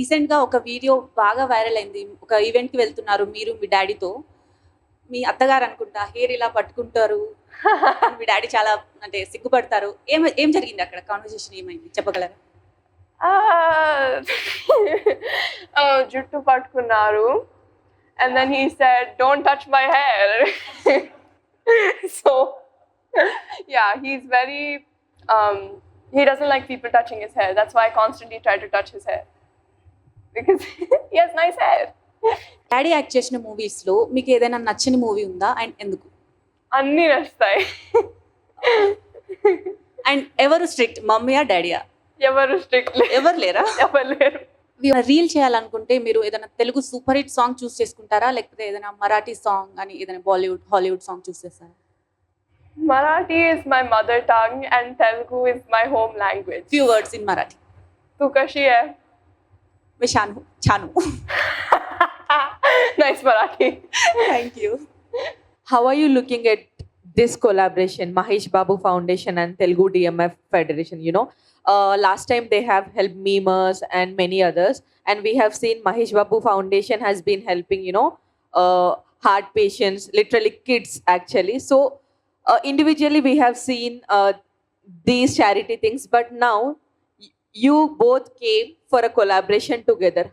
రీసెంట్‌గా ఒక వీడియో బాగా వైరల్ అయింది. ఒక ఈవెంట్‌కి వెళ్తున్నారు మీరు, మీ డ్యాడీతో. మీ అత్తగారు అనుకుంటా హెయిర్ ఇలా పట్టుకుంటారు. మీ డ్యాడీ చాలా అంటే సిగ్గుపడతారు. ఏం ఏం జరిగింది అక్కడ? కన్వర్జేషన్ ఏమైంది చెప్పగలరా? జుట్టు పట్టుకున్నారు. And then he said, "Don't touch my hair." So, yeah, he's very, he doesn't like people touching his hair. That's why I constantly try to touch his hair. Because he has nice hair. Daddy act చేసిన మూవీస్‌లో మీకు ఏదైనా నచ్చని movie ఉందా? And ఎందుకు? అన్నీ నచ్చుతాయి. And ఎవరు స్ట్రిక్ట్ మమ్మీయా? డాడీయా? ఎవరు స్ట్రిక్ట్ ఎవరు లేరా? ఎవరు లేరు. రీల్ చేయాలనుకుంటే మీరు ఏదైనా తెలుగు సూపర్ హిట్ సాంగ్ చూస్ చేసుకుంటారా? లేకపోతే ఏదైనా మరాఠీ సాంగ్ గాని, ఏదైనా బాలీవుడ్, హాలీవుడ్ సాంగ్ చూస్ చేస్తారా? Marathi is my mother tongue and Telugu is my home language. Few words in Marathi. तू कशी है? मैं छानू. Nice Marathi. Thank you. How are you looking at this collaboration, Mahesh Babu Foundation and Telugu DMF Federation? Last time they have helped memers and many others, and we have seen Mahesh Babu Foundation has been helping, heart patients, literally kids actually. So individually we have seen these charity things, but now you both came for a collaboration together.